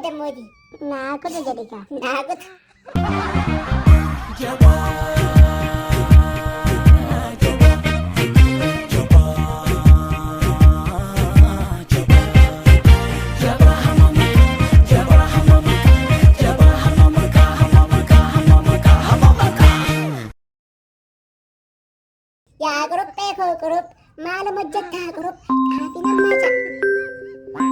دمودي ناكل جديكا ناكل يا قرب بيكو قرب ما لم وجدتها قرب عافينا ما جاء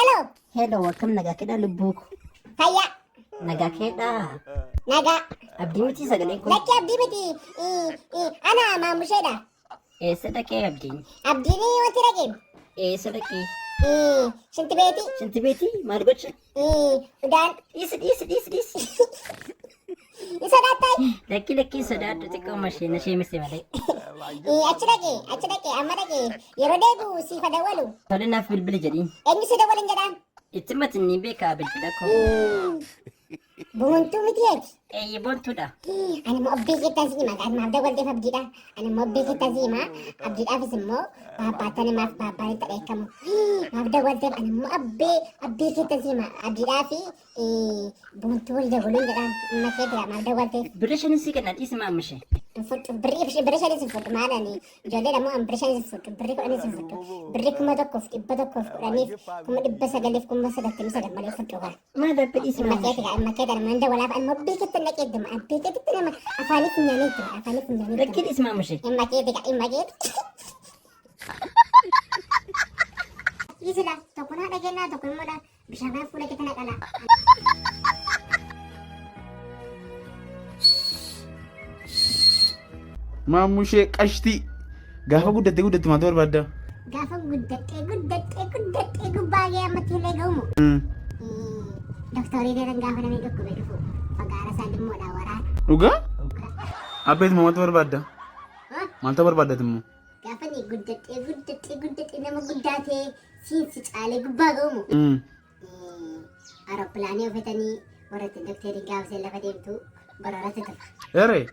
الو هلو وكم نجا كده لبوك هيا نجا كده نجا أبدي متي سجلينكم لك يا ابدي بدي انا ما مشيدا إيه صدقي أبدي ابديني وانت رقم إيه صدقي شنت بيتي شنت بيتي ما رجعتش ودان يسد يسداتاي لكي صدات تكون ماشي نشي مسي مالي أچرake amarake yeroo deebi'u siif dawalu تولينا في البلجري eenyu si dawalin jedhaan يتمتني بيك بالبلكو buntu miti jechi إيه بونتو دا ani immoo abbii keettaa si hima maaf dawalteef abdiidha ani immoo abbii keettaa si hima abdiidhaafis immoo baabbaatani maaf baabbaanii xadheekamu maaf dawalteef ani immoo abbii keettaa si hima abdiidhaafi buntu wal dawaluun jedhaan dhimma keetira maaf dawalteef بريشن سيكن الاسم مشي birri shanis hin fudhu maalani ijoollee ammoo birri shanis hin fudhu birri kudhanis hin fudhu birri kuma tokkoof dhibba tokkoof kudhaniif kuma dhibba sagaliif kuma sagaltamii sagal malee fudhu kaa ماذا بالاسم dhimma keetira nama dawalaaf ani immoo abbii keetti naqee dhimma abbii keetitti nama afaaniif hin nyaanee jira afaaniif hin nyaanee لكن اسم مشي dhimma keetika dhimma keeti isila tokko naa dhageenyaa tokko immoo dha bishaan fuula keetti naqala Maamushee qashtii gaafa guddatte maata barbaadda? gaafa guddattee gubbaa ga'ee ammatti illee ga'umu doktorii deetan gaafa namni dhukkubee dhufu fagaara isaa dhimmoodha waraana Dhugaa? Abbeetuma maaltu barbaadda? Maaltu barbaaddat immoo? gaafa ni guddattee nama guddaatee siinsi caalee gubbaa ga'umu aeropilaanii oofetanii warratti doktorii gaafasee lafa deemtu baraarratti tufa. Yaree?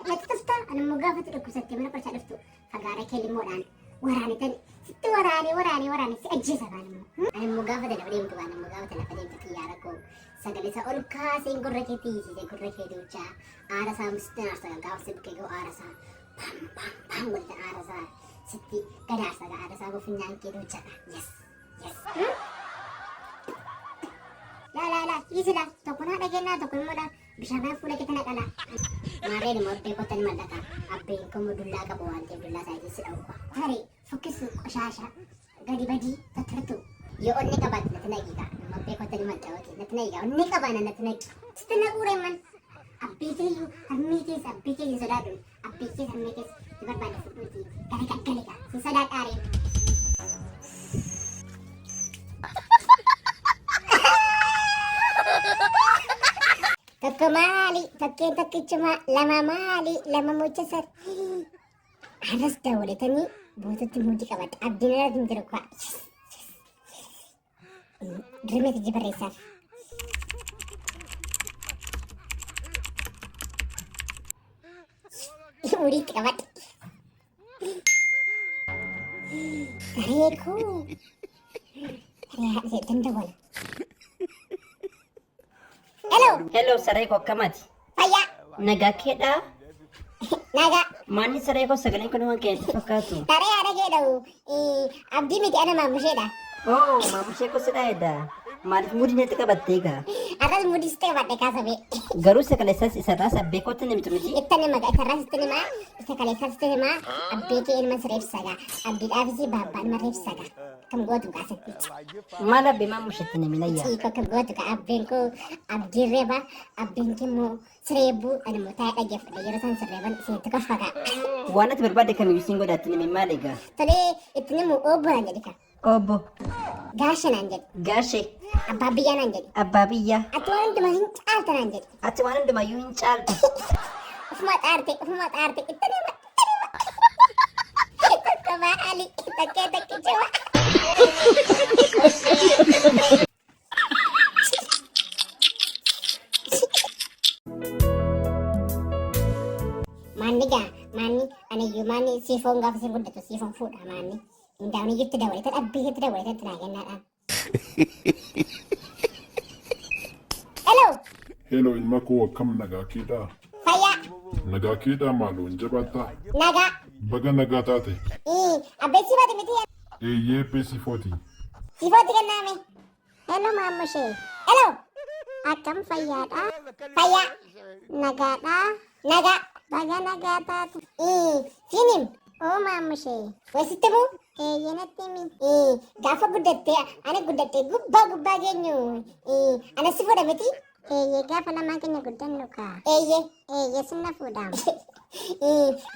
Natti tufta ani immoo gaafatti dhukkubsattee mana qorichaa dhuftu fagaara kee limmoodhaan waraanitani sitti waraane si ajjeesa kaan immoo ani immoo gaafata lafa deemtu kaan immoo gaafata lafa deemtu xiyyaara koo sagalee isaa ol kaaseen gurra kee tiisiise gurra kee duuchaa aara isaa musitti aarsa gaafa si bukkee ga'u aara isaa pam walitti aara isaa sitti gadaarsa aara isaa bofinyaan kee duuchaadha yes laa isila tokko naa dhageenyaa tokko immoo dha bishaan fuula keetti naqala maarreen immoo abbee kottan mallaka abbeen kuma dullaa qabu waan ta'eef dullaa isaa keessi dha'uudha tarii fokkisu qoshaasha gadi badii tattartu yoo onni qabaate natti naqiidha immoo abbee kottan maddaawate natti naqiidha onni qabaana natti naqi sitti naquure man abbee keeyyu harmii keessa abbee keeyyu sodaadhu abbee keessa harmee keessa si barbaade fudhuuti galiga si sodaadhaaree Tokko maali? Tokkeen tokkichuma lama maali? Lama mucha sar. Anas dawalatanii bootatti mudii qabadha. Abdiin irratti hin jiru kuwa. Dirmeeti jibarreessaaf. Mudiitti qabadha. Bareekoo. Dandawala. Hello. هلو سرايكو كماتي Fayya. نجا كده Naga. ماني سرايكو سجلينكم نوان كده فكاتو Taree haadha jedhamu abdii miti ana maamusheedha. أوه ما مشي كوسي ده مالك مودي نتك بتيجا Arras mudis ta'e badde kaasame. garuu sagalee isaas isarraa sabbee kootti namatti miti. Itti nama isarras itti nama isa kale isas itti nama abbee kee ilma sireefsaga abdiidhaafis baabbaan mareefsaga kam gootu kaasatti. Maal abbee maa mushetti nami layyaa. Ciiko kam gootu ka abbeen koo abdiirreeba abbeen kee immoo sireebbuu ani immoo taa'ee dhaggeeffadha yeroo isaan sirreeban isinitti kolfaga. Waan ati barbaadde kamiyyuu siin godhaatti nami maal egaa. Tolee itti namu oobboraan jedhi ka. Obbo Gaasha naan jedhi. gaashee Abbaa biyyaa naan jedhi. abbaa biyyaa Ati waan hundumaa hin caalta naan jedhi. ati waan hundumayyuu hin caaltu. Ufuma xaarte itti nama. Tokko maali takkee takkichuma. Mandiga Ani yumani sifon gaafa si guddatu sifon fuudha maanni. Indaawni jirti dabalee abbii jirti dabalee tanaa kennaadhaan. Hello. Hello, ilma koo akkam nagaa keedhaa? Fayyaa. Nagaa keedhaa maaloo hin jabaattaa? Nagaa. Baga nagaa taate? Abbee sifaati miti. Eeyyee peesifooti. Sifaati kennaame. Hello maamushee. Hello. Akkam fayyaadhaa? Fayyaa. Nagaadhaa? Nagaa. Baga nagaa taate. Fiinim. Oo maamushee. Weessitti moo? Eeyyanatti mi. Gaafa guddattee ani guddattee gubbaa geenyu. Ana si fuudha miti? Eeyyee gaafa lamaan keenya guddannu kaa. Eeyyee sinna fuudhaam.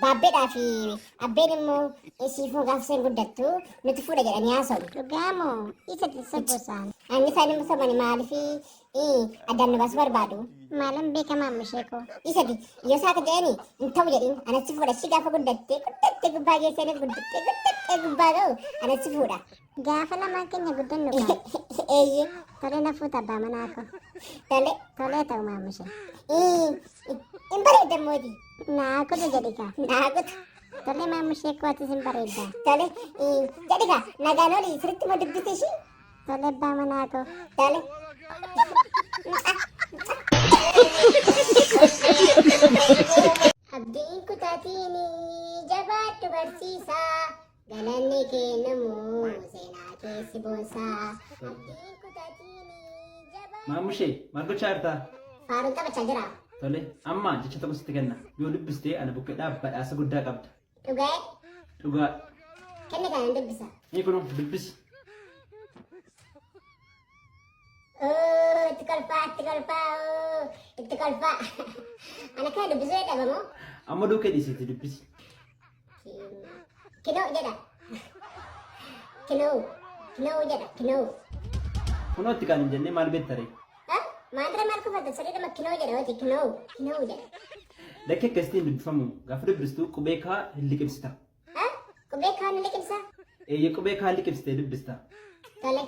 Baabbeedhaa fi abbeen immoo siifuu gaafa isheen guddattu nuti fuudha jedhanii haasawu. Dhugaamoo isa tisabusaan. Ani isaan immoo sabani maaliifi addaan nu baasuu barbaadu. Maalan beekamaa mishee koo. Isati yoo saaka jedhanii hin ta'u jedhin anatti fuudha shi gaafa guddattee gubbaa geessanii guddattee gubbaa ga'u anatti fuudha. Gaafa lamaan keenya guddannu kaa. Eeyyee. Tole na fuuta abbaa manaa koo. Tole ta'u maamishee. Hin bareedda mooti. Naa kutu jedhi kaa. Naa kutu. Tole maamishee koo atis hin bareedda. Tole jedhi kaa nagaan olii sirriitti moo dubbiste ishii? Tole abbaa manaa koo. Tole. Abdiin kutaatiin jabaadhu barsiisaa. Galanni kennamu seenaa keessi boonsaa. Abdiin kutaatiin jabaadhu. Maamushee maal gochaa jirtaa? Faaruun taphachaa jira. Tole amma jecha tokko sitti kenna. Yoo dubbistee ana bukkeedhaaf badhaasa guddaa qabda. Dhugaa. Dhugaa. Kenni kana dubbisa. Ni kun dubbisi. Itti kolfaa. Ana kana dubbisuu dhabamoo? Amma duukee dhiisitti dubbisi. Kinoo jedha. Kinoo jedha. Kunoo itti kan hin jennee maal beektaree? Maandira maal kufatta sirriidhuma kinoo jedha wati kinoo jedha. Lakkee akkasitiin dubbifamu gaafa dubbistuu qubee kaa hin liqimsita. Qubee kaa ni liqimsaa? Eeyyee qubee kaa liqimsitee dubbista. Tole.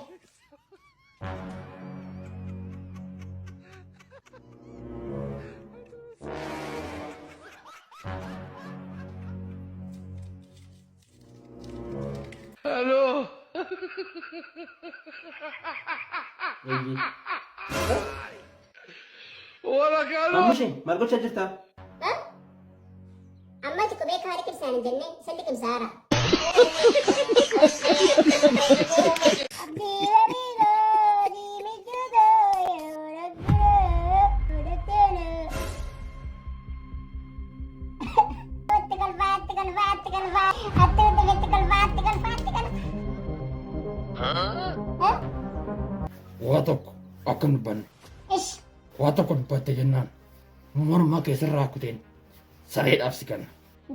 Hello. Eeyyee. Wala kalu. Maamushee maal gochaa jirtaa? Amma ati qubee kaa liqimsaan hin jenne isa liqimsaara. Waa tokko akkam dubbanne. Waa tokko dubbatte jennaan morma keessarraa kuteen sareedhaaf si kenna.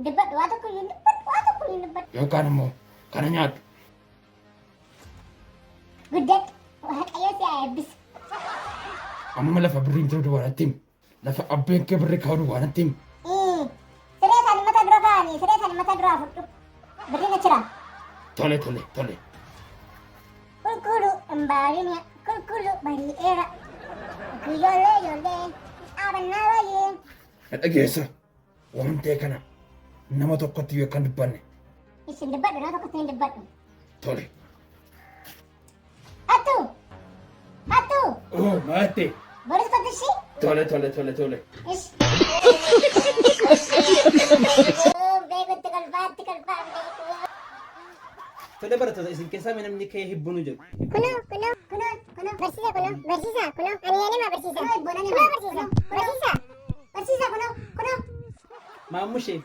Dubbadhu waa tokko hin dubbadhu. Yookaan immoo kana nyaadhu. Guddadhu waaqayyo si haa eebbisu. Amma lafa birriin ta'uu duwwaanatti himi. Lafa abbeen kee birri kaa'uu duwwaanatti himi. Siree isaanii mata dura kaa'anii siree isaanii mata duraa fudhu. Birriin achira. Tole. Qulqullu hin qulqullu bari'eera. Ijoollee dhaabannaa baay'ee. Na dhageessa waan ta'e kana nama tokkotti yoo kan dubbanne. Isin dubbadhu nama tokkotti hin dubbadhu. Tole. Attu. Maatte. Boris kottishii. Tole. Ish. Beekutti kolfaatti kolfaa beeku. Tole barattoota isin keessaa namni ka'ee hibbunu jedhu. Kunoo. Barsiisa. Ani nama barsiisa. Barsiisa kunoo. Maamushee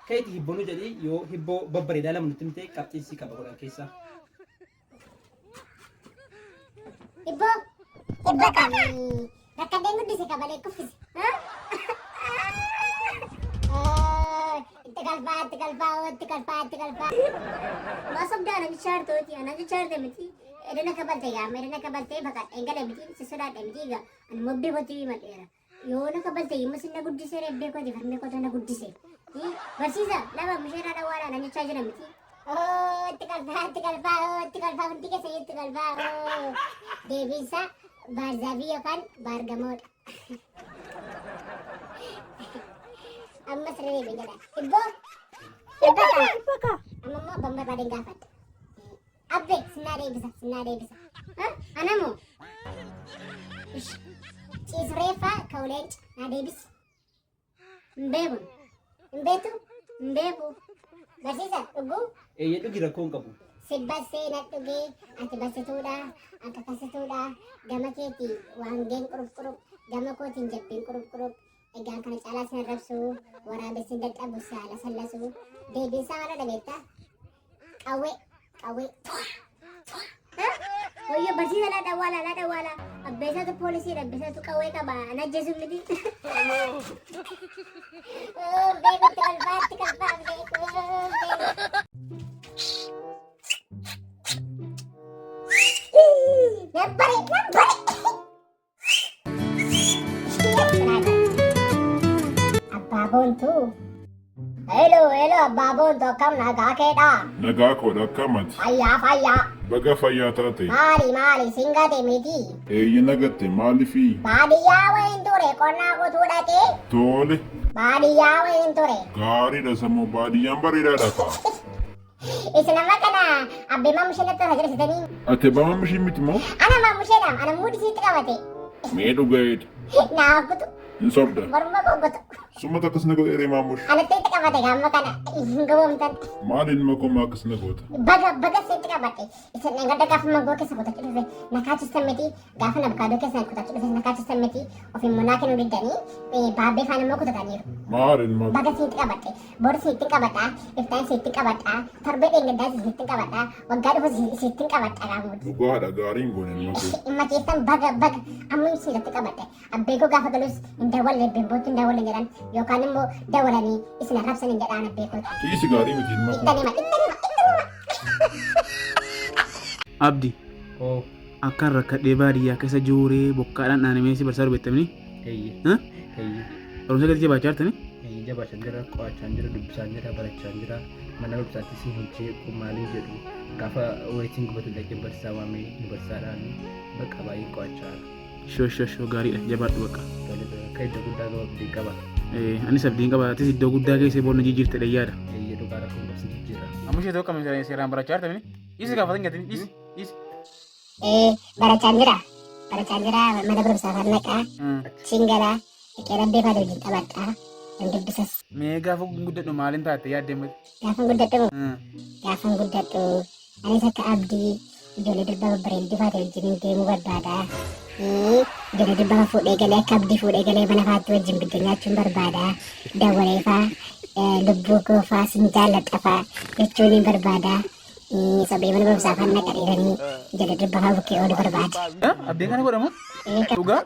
ka'eeti hibbunu jedhi yoo hibboo babbareedaa lama nutti himtee qabxiisii qaba godhan keessaa. Ibboo qaba. Rakkadeen guddise qabalee kuffise. Itti kalfaa. Maasofdaa ana jechaartooti. Ana jechaarte miti. Edana kabaltee baqadheen gala miti. Si sodaadhe miti egaa. Ani mobbee kootii himadheera. Yoo na kabaltee yommuu sinna guddisee reebbee kooti farmee koota na guddise. Barsiisa lama misheeraa dhawwaadhaan na jechaa jira miti. Itti kalfaa hundi keessa itti kalfaa. Deebiinsaa baarzaabii yookaan baargamoodha. Amma siree jedha. Ibboo Baka. Amma bamba badin gafat. Abbe sinna deebisa. Anamu. Ciisreefa kaulenc na deebis. Mbeebu. Mbeebu. Barsiisa dhuguu. Eeyyee dhugi rakkoo hin qabu. Sibbasee na dhugee ati barsituudha akka kasituudha gama keetii waangeen qurup gama kootiin jabbiin qurup egaan kana caalaa sin arrabsu waraabessin dadhabu saala sallasu deebiinsaa maal dhageetta qawwee Oyyo barsiisa laa dhawwaala abbeessatu poolisii abbeessatu qawwee qaba najjeesu miti beekutti qalbaa beeku Nambari. Abbaa boontuu. Hello, abbaa boontuu akkam nagaa keedha. Nagaa koodha akkamati. Fayyaa. Baga fayyaa taate. Maali singate miti. Eeyyi nagatte maalifi? Baadiyyaa wayiin ture qonnaa qotuu dhaqee. Tole. Baadiyyaa wayiin ture. Gaariidha sammuu baadiyyaan bareedaadha kaa. Isin amma kana abbee maamushee natti hojii hojjetanii. Ate baama mishii miti moo? Ana maamusheedha. Ana muudisiitti qabate. Mee dhugaa'eedha. Naaf kutu. Hin sobda. Morma gogotu. Sumata akkas na godheeree maamush. Anatti itti qabate gamma kana hin gaboomtan. Maaliin makoma akkas na goota? Baga sitti qabate. Isin dhangada gaafa mangoo keessa kutachuu dhufe nakaachistan miti gaafa nabkaadoo keessa kutachuu dhufe nakaachistan miti ofiin munaa kennuu diddanii baabbee faana immoo kutataniiru. Maaliin makoma? Baga sitti qabate. Bor sitti qabadha. Iftaan sitti qabadha. Torbee dheengaddaa sitti qabadha. Waggaa dhufu sitti qabadha raamuudha. Dhugaadha gaariin goonen makoma. Dhimma keessan baga amma sitti qabadhe. Abbeekoo gaafa galus hin dawalle beembootti hin dawalle jedhan yookaan immoo dawalanii isin arrabsan hin jedhaan abbeekoo. Xiisi gaarii miti makoma. Abdi. Akka rakkadhee baadiyyaa keessa jooree bokkaadhaan dhaanamee si barsaa dubbettamni. Eeyyee. Barumsa gadi jabaachaa jirtani. Eeyyee jabaachaa jira, qo'achaa jira, dubbisaa jira, barachaa jira. Mana barumsaatti si hin jeequ maaliin jedhu gaafa wayitiin gubatu dhaqee barsiisaa waamee nu barsiisaadhaan bakka baay'ee qo'achaa jira. Shoo gaariidha jabaadhu bakka. Kan iddoo guddaa qaba abdiin qaba. Anis abdiin qaba atis iddoo guddaa keessee boonna jijjiirte dhayyaadha. Eeyyee dhugaa rakkoon qabsi jijjiirra. Amma ishee tokko seeraan barachaa jirtani. Dhiisi gaafatan gatanii dhiisi. Barachaan jira mana barumsaa farnaqaa shingalaa dhiqee rabbee faana wajjin taphattaa hin dubbisas. Mee gaafa guddadhu maaliin taate yaaddee miti? Gaafan guddadhu anis akka abdii ijoollee durbaa babbareedduu faate wajjin deemuu barbaada. Ijoollee durbaa fuudhee galee akka abdii fuudhee galee mana faatti wajjin bidda nyaachuun barbaada. Dawalee faa lubbuu koo faa sin jaalladha faa jechuun hin barbaada. Sabee mana barumsaa faana qadhiiranii ijoollee durbaa faa bukkee oolu barbaada. Abdiin kana godhamu? Dhugaa?